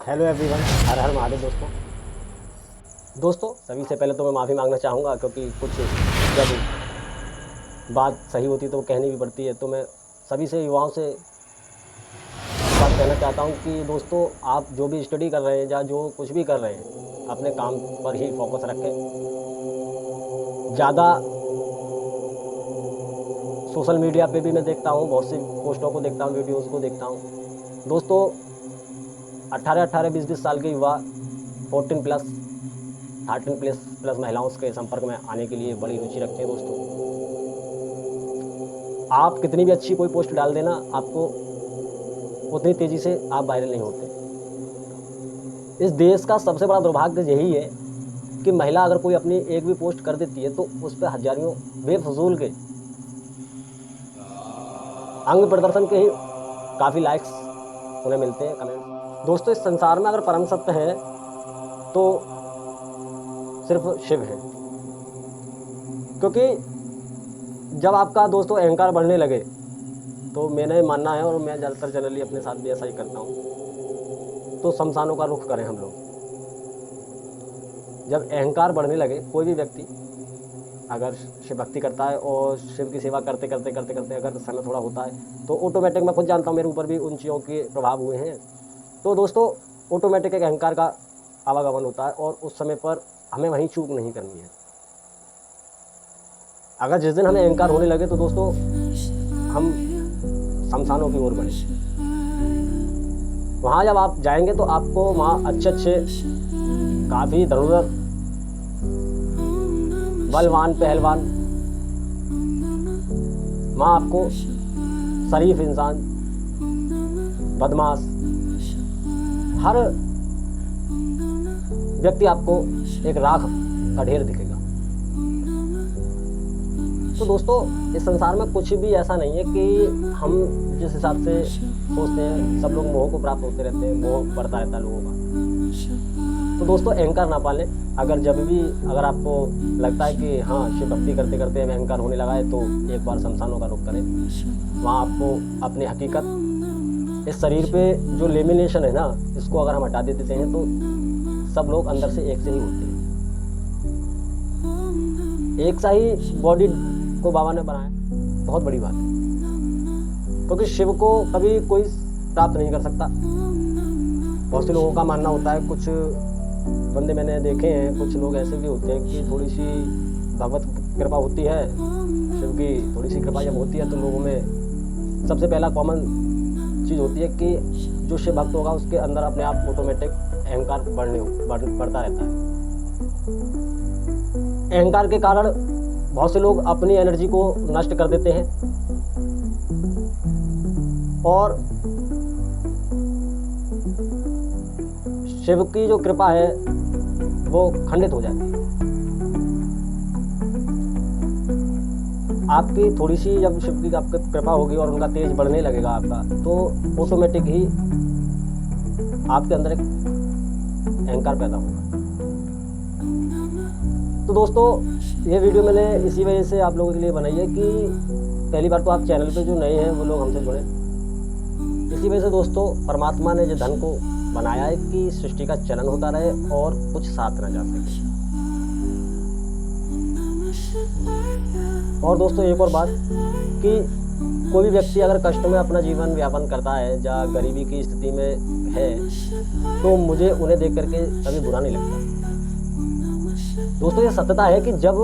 Hello everyone, हर हर महादेव दोस्तों सभी से पहले तो मैं माफ़ी मांगना चाहूँगा क्योंकि कुछ जब बात सही होती है तो वो कहनी भी पड़ती है। तो मैं सभी से युवाओं से बात कहना चाहता हूँ कि दोस्तों, आप जो भी स्टडी कर रहे हैं या जो कुछ भी कर रहे हैं, अपने काम पर ही फोकस रखें। ज़्यादा सोशल मीडिया पे भी मैं देखता हूँ, बहुत सी पोस्टों को देखता हूँ, वीडियोज़ को देखता हूँ। दोस्तों, 18-18, 20-20 साल के युवा 14 प्लस 13 प्लस प्लस महिलाओं के संपर्क में आने के लिए बड़ी रुचि रखते हैं। दोस्तों, आप कितनी भी अच्छी कोई पोस्ट डाल देना, आपको उतनी तेज़ी से आप वायरल नहीं होते। इस देश का सबसे बड़ा दुर्भाग्य यही है कि महिला अगर कोई अपनी एक भी पोस्ट कर देती है तो उस पर हजारों बेफजूल के अंग प्रदर्शन के ही काफ़ी लाइक्स उन्हें मिलते हैं, कमेंट। दोस्तों, इस संसार में अगर परम सत्य है तो सिर्फ शिव है। क्योंकि जब आपका दोस्तों अहंकार बढ़ने लगे तो मेरा ये मानना है, और मैं ज़्यादातर जनरली अपने साथ भी ऐसा ही करता हूँ, तो शमशानों का रुख करें हम लोग। जब अहंकार बढ़ने लगे, कोई भी व्यक्ति अगर शिव भक्ति करता है और शिव की सेवा करते करते करते करते अगर समय थोड़ा होता है तो ऑटोमेटिक, मैं खुद जानता हूँ, मेरे ऊपर भी उन चीज़ों के प्रभाव हुए हैं, तो दोस्तों ऑटोमेटिक एक अहंकार का आवागमन होता है और उस समय पर हमें वहीं चूक नहीं करनी है। अगर जिस दिन हमें अहंकार होने लगे तो दोस्तों हम शमशानों की ओर बढ़े। वहाँ जब आप जाएंगे तो आपको वहाँ अच्छे काफ़ी धनुर्धर बलवान पहलवान, वहाँ आपको शरीफ इंसान, बदमाश, हर व्यक्ति आपको एक राख का ढेर दिखेगा। तो दोस्तों, इस संसार में कुछ भी ऐसा नहीं है कि हम जिस हिसाब से सोचते हैं, सब लोग मोह को प्राप्त होते रहते हैं, मोह बढ़ता रहता है लोगों का। तो दोस्तों, अहंकार ना पालें। अगर आपको लगता है कि हाँ, शिव भक्ति करते करते हमें अहंकार होने लगा है, तो एक बार शमशानों का रुख करें। वहाँ आपको अपनी हकीकत, इस शरीर पे जो लेमिनेशन है ना, इसको अगर हम हटा देते हैं तो सब लोग अंदर से एक से ही होते हैं। एक सा ही बॉडी को बाबा ने बनाया, बहुत बड़ी बात है। क्योंकि शिव को कभी कोई प्राप्त नहीं कर सकता। बहुत से लोगों का मानना होता है, कुछ बंदे मैंने देखे हैं, कुछ लोग ऐसे भी होते हैं कि थोड़ी सी भगवत कृपा होती है, शिव की थोड़ी सी कृपा जब होती है तो लोगों में सबसे पहला कॉमन चीज़ होती है कि जो शिव भक्त होगा उसके अंदर अपने आप ऑटोमेटिक अहंकार बढ़ता रहता है। अहंकार के कारण बहुत से लोग अपनी एनर्जी को नष्ट कर देते हैं और शिव की जो कृपा है वो खंडित हो जाती है। आपकी थोड़ी सी जब शिव की आपकी कृपा होगी और उनका तेज बढ़ने लगेगा आपका, तो ऑटोमेटिक ही आपके अंदर एक अहंकार पैदा होगा। तो दोस्तों, ये वीडियो मैंने इसी वजह से आप लोगों के लिए बनाई है कि पहली बार तो आप चैनल पे जो नए हैं वो लोग हमसे जुड़ें। इसी वजह से दोस्तों, परमात्मा ने जो धन को बनाया है कि सृष्टि का चलन होता रहे और कुछ साथ न जा सके। और दोस्तों, एक और बात कि कोई भी व्यक्ति अगर कष्ट में अपना जीवन यापन करता है या गरीबी की स्थिति में है तो मुझे उन्हें देख करके कभी बुरा नहीं लगता। दोस्तों, ये सत्यता है कि जब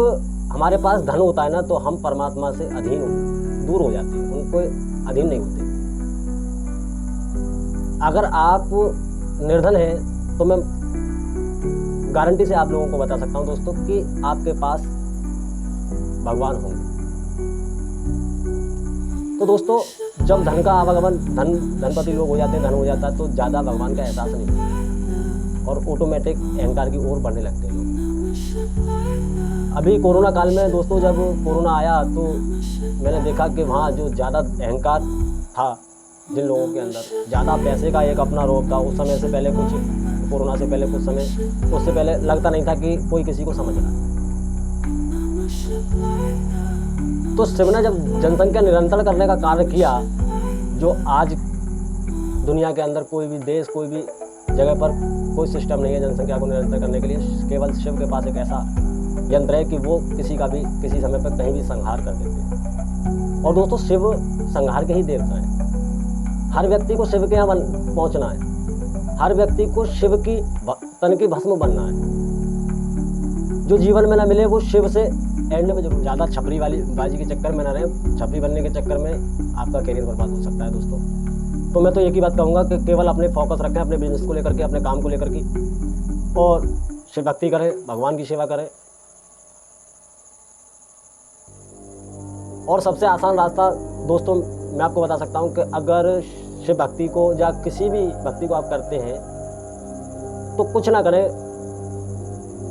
हमारे पास धन होता है ना तो हम परमात्मा से दूर हो जाते हैं, उनको अधीन नहीं होते। अगर आप निर्धन हैं तो मैं गारंटी से आप लोगों को बता सकता हूं दोस्तों कि आपके पास भगवान होंगे। तो दोस्तों, जब धन का आवागमन, धनपति लोग हो जाते हैं, धन हो जाता है तो ज़्यादा भगवान का एहसास नहीं होता और ऑटोमेटिक अहंकार की ओर बढ़ने लगते हैं लोग। अभी कोरोना काल में दोस्तों, जब कोरोना आया तो मैंने देखा कि वहाँ जो ज़्यादा अहंकार था जिन लोगों के अंदर, ज़्यादा पैसे का एक अपना रोग था। उस समय से पहले कोरोना से पहले कुछ समय, उससे पहले लगता नहीं था कि कोई किसी को समझ रहा। तो शिव ने जब जनसंख्या नियंत्रण करने का कार्य किया, जो आज दुनिया के अंदर कोई भी देश, कोई भी जगह पर कोई सिस्टम नहीं है जनसंख्या को नियंत्रण करने के लिए। केवल शिव के पास एक ऐसा यंत्र है कि वो किसी का भी किसी समय पर कहीं भी संहार कर देते हैं। और दोस्तों शिव संहार के ही देवता है। हर व्यक्ति को शिव के यहाँ पहुँचना है। हर व्यक्ति को शिव की तन की भस्म बनना है। जो जीवन में ना मिले वो शिव से एंड में जरूर। ज़्यादा छपरी वाली बाजी के चक्कर में ना रहे। छपरी बनने के चक्कर में आपका करियर बर्बाद हो सकता है दोस्तों। तो मैं तो एक ही बात कहूँगा कि केवल अपने फोकस रखें अपने बिजनेस को लेकर के, अपने काम को लेकर के, और शिव भक्ति करें, भगवान की सेवा करें। और सबसे आसान रास्ता दोस्तों मैं आपको बता सकता हूँ कि अगर शिव भक्ति को या किसी भी भक्ति को आप करते हैं तो कुछ ना करें,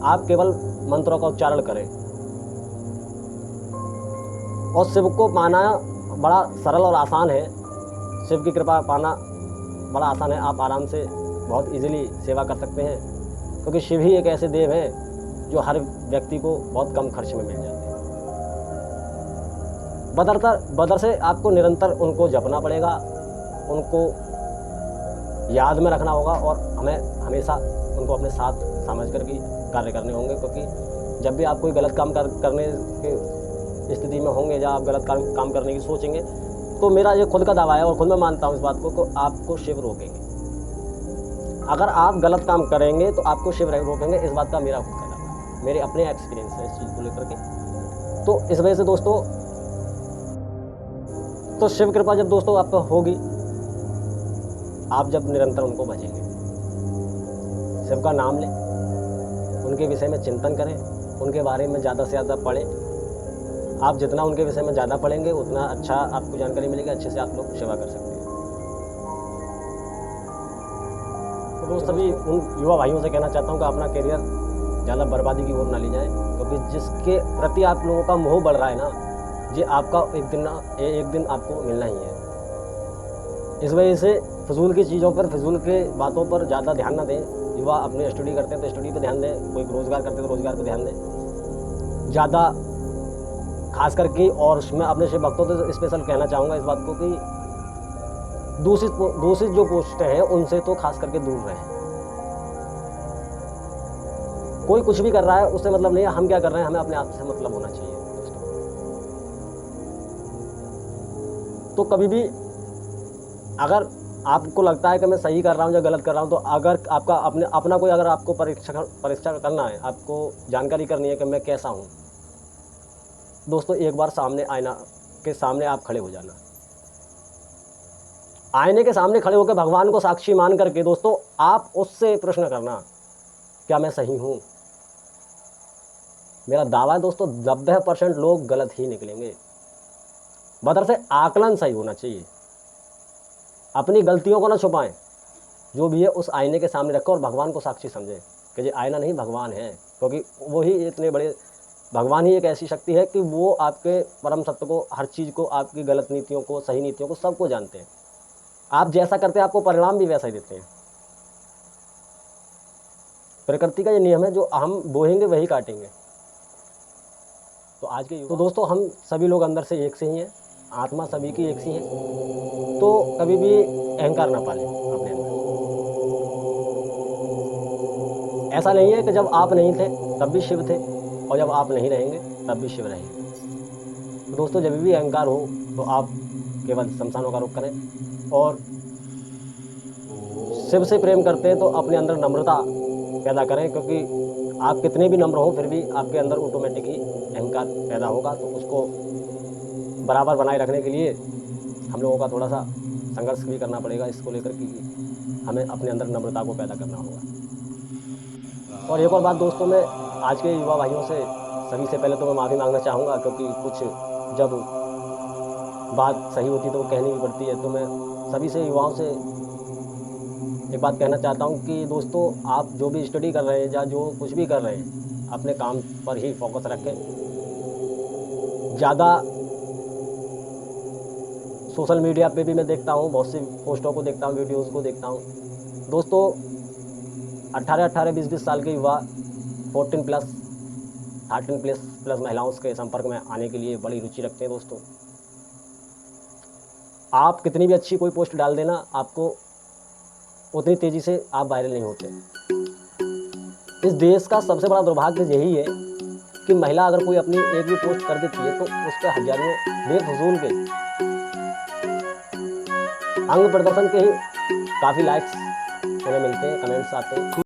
आप केवल मंत्रों का उच्चारण करें। और शिव को पाना बड़ा सरल और आसान है। शिव की कृपा पाना बड़ा आसान है। आप आराम से बहुत इजीली सेवा कर सकते हैं, क्योंकि शिव ही एक ऐसे देव हैं जो हर व्यक्ति को बहुत कम खर्च में मिल जाते हैं। बदर से आपको निरंतर उनको जपना पड़ेगा, उनको याद में रखना होगा, और हमें हमेशा उनको अपने साथ समझ कर के कार्य करने होंगे। क्योंकि जब भी आप कोई गलत काम करने की स्थिति में होंगे या आप गलत काम करने की सोचेंगे, तो मेरा ये खुद का दावा है और खुद मैं मानता हूँ इस बात को आपको शिव रोकेंगे। अगर आप गलत काम करेंगे तो आपको शिव रोकेंगे। इस बात का मेरा खुद का दावा है, मेरे अपने एक्सपीरियंस है इस चीज़ को लेकर के। तो इस वजह से दोस्तों, तो शिव कृपा जब दोस्तों आप पर होगी, आप जब निरंतर उनको भजेंगे, शिव का नाम लें, उनके विषय में चिंतन करें, उनके बारे में ज़्यादा से ज़्यादा पढ़ें। आप जितना उनके विषय में ज़्यादा पढ़ेंगे उतना अच्छा आपको जानकारी मिलेगी, अच्छे से आप लोग सेवा कर सकते हैं। तो दोस्त सभी उन युवा भाइयों से कहना चाहता हूँ कि अपना करियर ज़्यादा बर्बादी की ओर ना ले जाएं, क्योंकि जिसके प्रति आप लोगों का मोह बढ़ रहा है ना, ये आपका एक दिन आपको मिलना ही है। इस वजह से फजूल की चीज़ों पर, फजूल के बातों पर ज़्यादा ध्यान ना दें। युवा अपने स्टडी करते हैं तो स्टडी पर ध्यान दें, कोई रोज़गार करते हैं तो रोज़गार पर ध्यान दें ज़्यादा, खास करके। और मैं अपने शिव भक्तों से स्पेशल कहना चाहूँगा इस बात को कि दूसरी जो पोस्ट हैं उनसे तो खास करके दूर रहें। कोई कुछ भी कर रहा है उससे मतलब नहीं है, हम क्या कर रहे हैं, हमें अपने आप से मतलब होना चाहिए दोस्तों। तो कभी भी अगर आपको लगता है कि मैं सही कर रहा हूँ या गलत कर रहा हूँ, तो अगर आपका अपना कोई अगर आपको परीक्षा करना है, आपको जानकारी करनी है कि मैं कैसा हूँ, दोस्तों एक बार सामने आईना के सामने आप खड़े हो जाना। आईने के सामने खड़े होकर भगवान को साक्षी मान करके दोस्तों आप उससे प्रश्न करना, क्या मैं सही हूँ। मेरा दावा है दोस्तों 90% लोग गलत ही निकलेंगे। बदर से आकलन सही होना चाहिए। अपनी गलतियों को ना छुपाएं, जो भी है उस आईने के सामने रखो और भगवान को साक्षी समझें कि ये आईना नहीं भगवान है, क्योंकि वो ही इतने बड़े, भगवान ही एक ऐसी शक्ति है कि वो आपके परम सत्य को, हर चीज़ को, आपकी गलत नीतियों को, सही नीतियों को, सबको जानते हैं। आप जैसा करते हैं आपको परिणाम भी वैसा ही देते हैं। प्रकृति का ये नियम है, जो हम बोएंगे वही काटेंगे। तो आज के तो दोस्तों हम सभी लोग अंदर से एक से ही हैं, आत्मा सभी की एक सी है। तो कभी भी अहंकार ना पालें अपने अंदर। ऐसा नहीं है कि जब आप नहीं थे तब भी शिव थे, और जब आप नहीं रहेंगे तब भी शिव रहेंगे। तो दोस्तों जब भी अहंकार हो तो आप केवल शमशानों का रुख करें, और शिव से प्रेम करते हैं तो अपने अंदर नम्रता पैदा करें, क्योंकि आप कितने भी नम्र हो फिर भी आपके अंदर ऑटोमेटिक ही अहंकार पैदा होगा। तो उसको बराबर बनाए रखने के लिए हम लोगों का थोड़ा सा संघर्ष भी करना पड़ेगा इसको लेकर कि हमें अपने अंदर नम्रता को पैदा करना होगा। और एक और बात दोस्तों, मैं आज के युवा भाइयों से सभी से पहले तो मैं माफ़ी मांगना चाहूँगा, क्योंकि कुछ जब बात सही होती तो वो कहनी भी पड़ती है। तो मैं सभी से, युवाओं से एक बात कहना चाहता हूँ कि दोस्तों आप जो भी स्टडी कर रहे हैं या जो कुछ भी कर रहे हैं, अपने काम पर ही फोकस रखें। ज़्यादा सोशल मीडिया पे भी मैं देखता हूँ, बहुत सी पोस्टों को देखता हूँ, वीडियोज़ को देखता हूँ दोस्तों। 18-18, 20-20 साल के युवा 14 प्लस 13 प्लस महिलाओं के संपर्क में आने के लिए बड़ी रुचि रखते हैं दोस्तों। आप कितनी भी अच्छी कोई पोस्ट डाल देना, आपको उतनी तेज़ी से आप वायरल नहीं होते। इस देश का सबसे बड़ा दुर्भाग्य यही है कि महिला अगर कोई अपनी एक भी पोस्ट कर देती है तो उस पर हजारों बेफजूल के अंग प्रदर्शन के ही काफ़ी लाइक्स उन्हें मिलते हैं, कमेंट्स आते हैं।